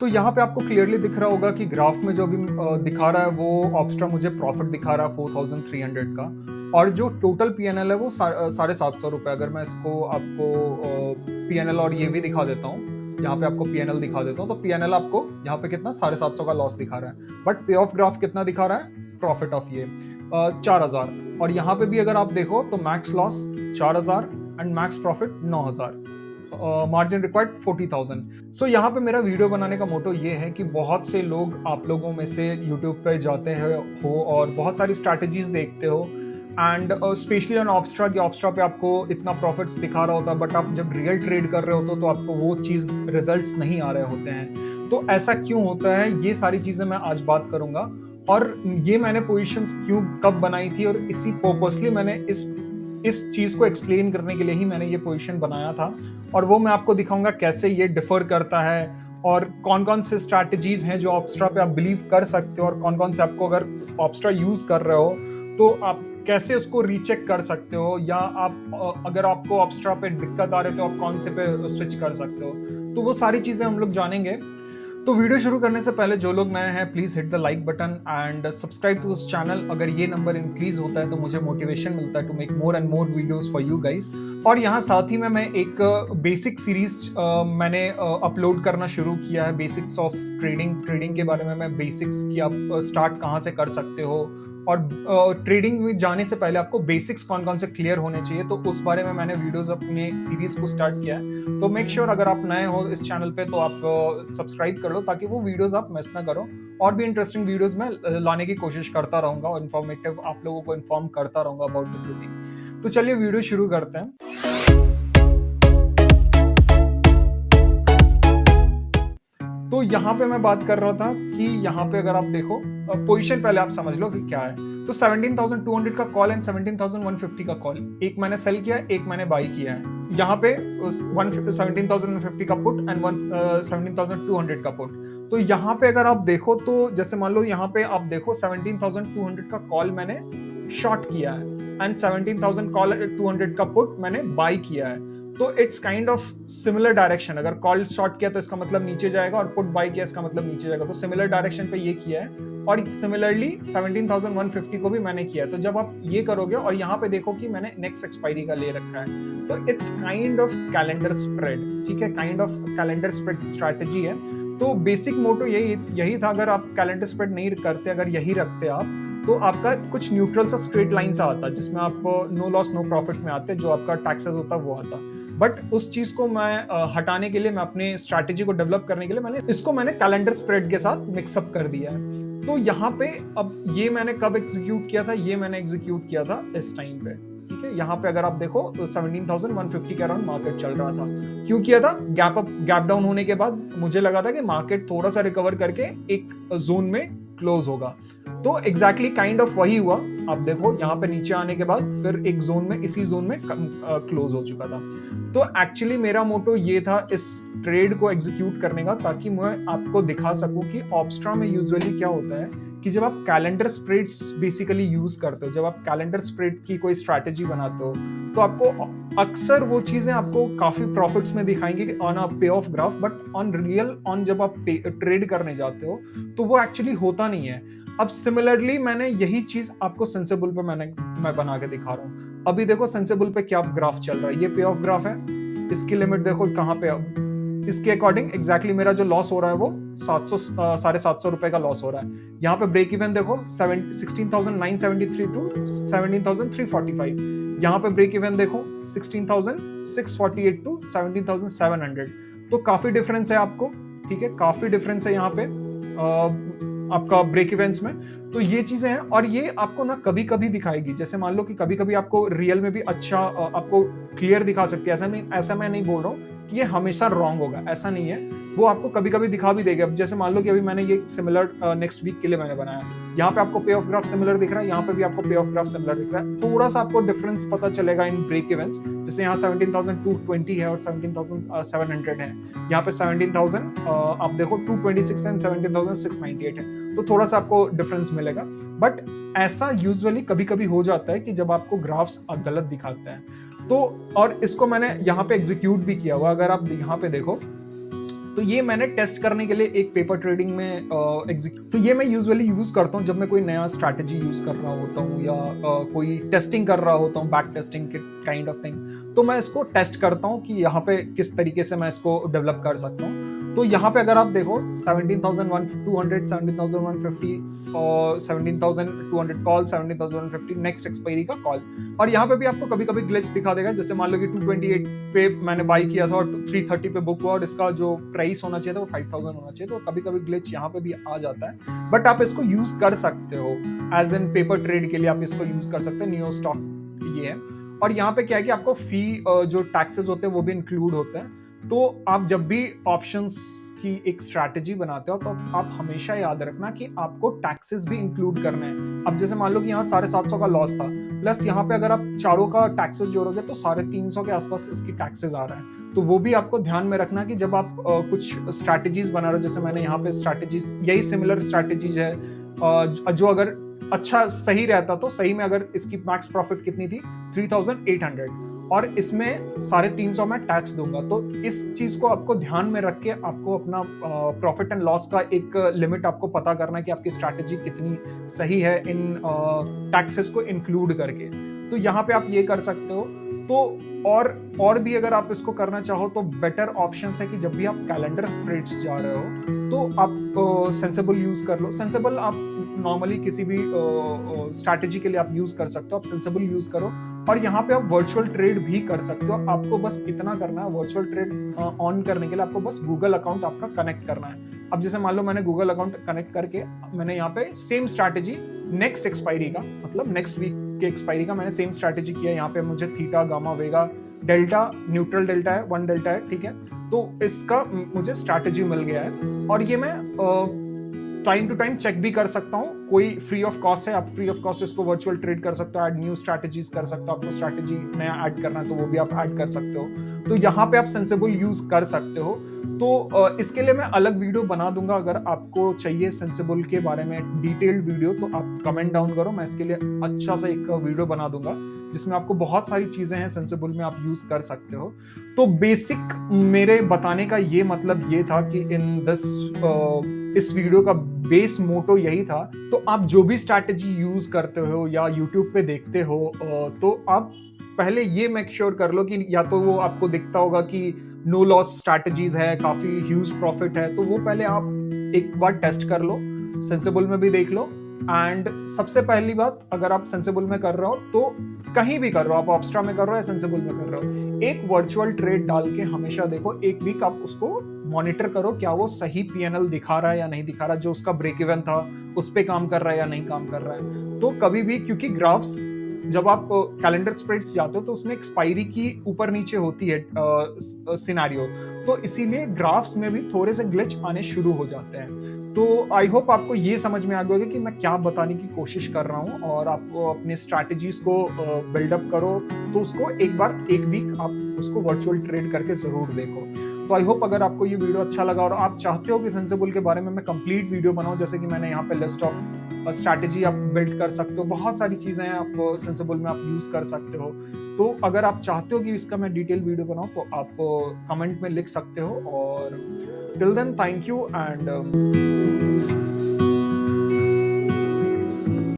तो यहाँ पे आपको क्लियरली दिख रहा होगा कि ग्राफ में जो अभी दिखा रहा है वो ऑब्स्ट्रा मुझे प्रॉफिट दिखा रहा है 4,300 का, और जो टोटल पीएनएल है वो 750 रुपये। अगर मैं इसको आपको पीएनएल और ये भी दिखा देता हूँ, यहाँ पे आपको पीएनएल दिखा देता हूँ, तो पीएनएल आपको यहाँ पे कितना 750 का लॉस दिखा रहा है, बट पे ऑफ ग्राफ कितना दिखा रहा है, प्रॉफिट ऑफ ये 4,000। और यहाँ पे भी अगर आप देखो तो max loss 4,000 and max profit 9,000, margin required 40,000। सो यहाँ पे मेरा वीडियो बनाने का मोटो ये है कि बहुत से लोग, आप लोगों में से यूट्यूब पे जाते हो और बहुत सारी स्ट्रैटेजीज देखते हो, एंड स्पेशली ऑन ऑब्स्ट्रा, कि ऑब्स्ट्रा पे आपको इतना प्रॉफिट्स दिखा रहा होता है, बट आप जब रियल ट्रेड कर रहे होते हो तो आपको वो चीज़ रिजल्ट्स नहीं आ रहे होते हैं। तो ऐसा क्यों होता है, ये सारी चीज़ें मैं आज बात करूंगा, और ये मैंने पोजीशंस क्यों कब बनाई थी, और इसी पर्पसली मैंने इस चीज को एक्सप्लेन करने के लिए ही मैंने ये पोजीशन बनाया था, और वो मैं आपको दिखाऊंगा कैसे ये डिफर करता है, और कौन कौन से स्ट्रैटेजीज हैं जो ऑब्स्ट्रा पे आप बिलीव कर सकते हो, और कौन कौन से आपको, अगर ऑब्स्ट्रा यूज कर रहे हो तो आप कैसे उसको रीचेक कर सकते हो, या आप अगर आपको ऑब्स्ट्रा पे दिक्कत आ रही है तो आप कौन से पे स्विच कर सकते हो। तो वो सारी चीजें हम लोग जानेंगे। तो वीडियो शुरू करने से पहले जो लोग नए हैं, please hit the like button and subscribe to this channel. अगर ये नंबर इंक्रीज होता है तो मुझे मोटिवेशन मिलता है to make more and more videos for you guys. और यहाँ साथ ही में मैं एक बेसिक सीरीज मैंने अपलोड करना शुरू किया है, बेसिक्स ऑफ ट्रेडिंग के बारे में। मैं बेसिक्स की आप स्टार्ट कहाँ से कर सकते हो, और ट्रेडिंग में जाने से पहले आपको बेसिक्स कौन कौन से क्लियर होने चाहिए, तो उस बारे में मैंने वीडियोस अपने सीरीज को स्टार्ट किया है। तो मेक श्योर अगर आप नए हो इस चैनल पे तो आप सब्सक्राइब कर लो, ताकि वो वीडियोस आप मिस ना करो। और भी इंटरेस्टिंग वीडियोस मैं लाने की कोशिश करता रहूंगा, और इन्फॉर्मेटिव आप लोगों को इन्फॉर्म करता रहूंगा अबाउट द ट्रेडिंग। तो चलिए वीडियो शुरू करते हैं। तो यहाँ पे मैं बात कर रहा था कि यहाँ पे अगर आप देखो पोजीशन, पहले आप समझ लो कि क्या है। तो 17,200 का कॉल एंड 17,150 का कॉल, एक मैंने सेल किया, एक मैंने बाई किया है। यहाँ पे 17,150 का पुट एंड 17,200 का पुट। तो यहाँ पे अगर आप देखो तो जैसे मान लो यहाँ पे आप देखो 17,200 का कॉल मैंने शॉर्ट किया है, एंड 17,200 का पुट मैंने बाई किया है। तो it's kind of similar direction. अगर कॉल शॉर्ट किया तो इसका मतलब नीचे जाएगा, और पुट बाय किया इसका मतलब नीचे जाएगा। तो सिमिलर डायरेक्शन पे ये किया है, और सिमिलरली 17,150 को भी मैंने किया। तो जब आप ये करोगे और यहाँ पे देखो कि मैंने नेक्स्ट एक्सपायरी का ले रखा है, तो it's kind of calendar spread. ठीक है, kind of calendar spread strategy है। तो बेसिक मोटो यही था। अगर आप कैलेंडर स्प्रेड नहीं करते, अगर यही रखते आप, तो आपका कुछ न्यूट्रल सा स्ट्रेट लाइन सा आता, जिसमें आप नो लॉस नो प्रॉफिट में आते, जो आपका टैक्सेस होता वो आता। बट उस चीज को मैं हटाने के लिए, मैं अपने स्ट्रैटेजी को डेवलप करने के लिए मैंने कैलेंडर स्प्रेड के साथ मिक्सअप कर दिया है। तो यहाँ पे अब ये मैंने कब एग्जीक्यूट किया था, ये मैंने एग्जीक्यूट किया था इस टाइम पे। ठीक है, यहाँ पे अगर आप देखो तो 17,150 के अराउंड मार्केट चल रहा था। क्यों किया था? गैप डाउन होने के बाद मुझे लगा था कि मार्केट थोड़ा सा रिकवर करके एक जोन में क्लोज होगा। तो एग्जैक्टली काइंड ऑफ वही हुआ। आप देखो यहाँ पे नीचे आने के बाद फिर एक जोन में, इसी जोन में क्लोज हो चुका था। तो एक्चुअली मेरा मोटो ये था इस ट्रेड को एग्जीक्यूट करने का, ताकि मैं आपको दिखा सकूं कि ऑब्स्ट्रा में यूजुअली क्या होता है कि जब आप कैलेंडर स्प्रेड्स बेसिकली यूज करते हो, जब आप कैलेंडर स्प्रेड की कोई स्ट्रैटेजी बनाते हो, तो आपको अक्सर वो चीजें आपको काफी प्रॉफिट्स में दिखाएंगे ऑन अ पे ऑफ ग्राफ, बट ऑन जब आप ट्रेड करने जाते हो तो वो एक्चुअली होता नहीं है। अब सिमिलरली मैंने यही चीज आपको सेंसिबल पे मैं बना के दिखा रहा हूँ। अभी देखो सेंसिबल पे क्या ग्राफ चल रहा है, ये पे ऑफ ग्राफ है, इसकी लिमिट देखो कहाँ पे। अब इसके अकॉर्डिंग एग्जैक्टली मेरा जो लॉस हो रहा है वो 750 रुपए का लॉस हो रहा है। यहाँ पे ब्रेक इवन देखो 16,973 टू 17,345। यहाँ पे ब्रेक इवन देखो 16,648 टू 17,700। तो काफी डिफरेंस है आपको। ठीक है, काफी डिफरेंस है यहाँ पे आपका ब्रेक इवेंट्स में। तो ये चीजें हैं, और ये आपको ना कभी कभी दिखाएगी। जैसे मान लो कि कभी कभी आपको रियल में भी अच्छा आपको क्लियर दिखा सकती है। ऐसा मैं नहीं बोल रहा हूँ कि ये हमेशा रॉन्ग होगा, ऐसा नहीं है। वो आपको कभी कभी दिखा भी देगा। अब जैसे मान लो कि अभी मैंने ये सिमिलर नेक्स्ट वीक के लिए मैंने बनाया, यहाँ पे आपको पे ऑफ ग्राफ सिमिलर दिख रहा है, यहाँ पे भी आपको पे ऑफ ग्राफ सिमिलर दिख रहा है। थोड़ा सा आपको डिफरेंस पता चलेगा इन ब्रेक इवेंट्स। जैसे यहाँ 17,220 है और 17,700 है। यहाँ पे 17,000 आप देखो 226 एंड 17,698 है। तो थोड़ा सा आपको डिफरेंस मिलेगा। बट ऐसा यूजुअली कभी कभी हो जाता है कि जब आपको ग्राफ्स गलत दिखाते हैं। तो और इसको मैंने यहाँ पे एग्जीक्यूट भी किया हुआ। अगर आप यहाँ पे देखो तो ये मैंने टेस्ट करने के लिए एक पेपर ट्रेडिंग में तो ये मैं यूजुअली यूज करता हूँ जब मैं कोई नया स्ट्रैटेजी यूज कर रहा होता हूँ या कोई टेस्टिंग कर रहा होता हूँ, बैक टेस्टिंग के काइंड ऑफ थिंग। तो मैं इसको टेस्ट करता हूँ कि यहाँ पे किस तरीके से मैं इसको डेवलप कर सकता हूँ। तो यहाँ पे अगर आप देखो 17,200, 17,150 और 17,200 कॉल, 17,150 नेक्स्ट एक्सपायरी का कॉल। और यहाँ पे भी आपको कभी कभी ग्लिच दिखा देगा, जैसे मान लो कि 228 पे मैंने बाई किया था और 330 पे बुक हुआ और इसका जो प्राइस होना चाहिए था वो 5,000 होना चाहिए, तो कभी कभी ग्लिच यहाँ पे भी आ जाता है। बट आप इसको यूज कर सकते हो एज एन पेपर ट्रेड के लिए, आप इसको यूज कर सकते हो। नियो स्टॉक ये है। और यहाँ पे क्या है कि आपको फी जो टैक्सेस होते हैं वो भी इंक्लूड होते हैं। तो आप जब भी ऑप्शंस की एक स्ट्रैटेजी बनाते हो तो आप हमेशा याद रखना कि आपको टैक्सेस भी इंक्लूड करने हैं। अब जैसे मान लो कि यहाँ 750 का लॉस था, प्लस यहाँ पे अगर आप चारों का टैक्सेस जोड़ोगे तो 350 के आसपास इसकी टैक्सेस आ रहा है। तो वो भी आपको ध्यान में रखना कि जब आप कुछ स्ट्रैटेजीज बना रहे हो, जैसे मैंने यहाँ पे स्ट्रैटेजीज, यही सिमिलर स्ट्रैटेजीज है जो अगर अच्छा सही रहता तो सही में अगर इसकी मैक्स प्रॉफिट कितनी थी 3,800 और इसमें 350 में टैक्स दूंगा। तो इस चीज को आपको ध्यान में रख के आपको अपना प्रॉफिट एंड लॉस का एक लिमिट आपको पता करना है कि आपकी स्ट्रैटेजी कितनी सही है इन टैक्सेस को इंक्लूड करके। तो यहाँ पे आप ये कर सकते हो। तो और भी अगर आप इसको करना चाहो तो बेटर ऑप्शन है कि जब भी आप कैलेंडर स्प्रेड्स जा रहे हो तो आप सेंसिबल यूज कर लो। सेंसिबल आप नॉर्मली किसी भी स्ट्रैटेजी के लिए आप यूज कर सकते हो, आप सेंसिबल यूज करो। और यहाँ पे आप वर्चुअल ट्रेड भी कर सकते हो। आपको बस इतना करना है, वर्चुअल ट्रेड ऑन करने के लिए आपको बस गूगल अकाउंट आपका कनेक्ट करना है। अब जैसे मान लो मैंने गूगल अकाउंट कनेक्ट करके मैंने यहाँ पे सेम स्ट्रैटेजी नेक्स्ट एक्सपायरी का, मतलब नेक्स्ट वीक के एक्सपायरी का मैंने सेम स्ट्रैटेजी किया। यहाँ पे मुझे थीटा, गामा, वेगा, डेल्टा, न्यूट्रल डेल्टा है, 1 डेल्टा है, ठीक है। तो इसका मुझे स्ट्रैटेजी मिल गया है और ये मैं टाइम टू टाइम चेक भी कर सकता हूँ। कोई फ्री ऑफ कॉस्ट है, आप फ्री ऑफ कॉस्ट इसको वर्चुअल ट्रेड कर सकते हो, ऐड न्यू स्ट्रैटेजीज कर सकते हो। आपको स्ट्रैटेजी नया ऐड करना है तो वो भी आप ऐड कर सकते हो। तो यहाँ पे आप सेंसिबल यूज कर सकते हो। तो इसके लिए मैं अलग वीडियो बना दूंगा। अगर आपको चाहिए सेंसिबल के बारे में डिटेल्ड वीडियो तो आप कमेंट डाउन करो, मैं इसके लिए अच्छा सा एक वीडियो बना दूंगा जिसमें आपको बहुत सारी चीजें हैं सेंसिबल में आप यूज कर सकते हो। तो बेसिक मेरे बताने का ये मतलब ये था कि इस वीडियो का बेस मोटो यही था। तो आप जो भी स्ट्रैटेजी यूज करते हो या यूट्यूब पे देखते हो तो आप पहले ये मेक श्योर कर लो कि या तो वो आपको दिखता होगा कि नो लॉस स्ट्रैटेजीज है, काफी ह्यूज प्रॉफिट है, तो वो पहले आप एक बार टेस्ट कर लो, सेंसिबल में भी देख लो। एंड सबसे पहली बात, अगर आप सेंसिबल में कर रहे हो तो कहीं भी कर रहे हो, आप ऑब्स्ट्रा में कर रहे हो या सेंसिबल में कर रहे हो, एक वर्चुअल ट्रेड डाल के हमेशा देखो। एक वीक आप उसको मॉनिटर करो, क्या वो सही पीएनएल दिखा रहा है या नहीं दिखा रहा, जो उसका ब्रेक इवन था उस पे काम कर रहा है या नहीं काम कर रहा है। तो कभी भी, क्योंकि ग्राफ्स जब आप कैलेंडर स्प्रेड्स जाते हो तो उसमें एक्सपायरी की ऊपर नीचे होती है सिनेरियो, तो इसीलिए ग्राफ्स में भी थोड़े से ग्लिच आने शुरू हो जाते हैं। तो आई होप आपको ये समझ में आ गया होगा कि मैं क्या बताने की कोशिश कर रहा हूँ। और आप अपने स्ट्रैटेजीज को बिल्डअप करो तो उसको एक वीक आप उसको वर्चुअल ट्रेड करके जरूर देखो। तो आई होप अगर आपको ये वीडियो अच्छा लगा और आप चाहते हो कि सेंसिबल के बारे में मैं कंप्लीट वीडियो बनाऊं, जैसे कि मैंने यहाँ पे लिस्ट ऑफ स्ट्रैटेजी आप बिल्ड कर सकते हो, बहुत सारी चीजें हैं आप सेंसिबल में आप यूज कर सकते हो। तो अगर आप चाहते हो कि इसका मैं डिटेल वीडियो बनाऊं तो आप कमेंट में लिख सकते हो। और till then thank you and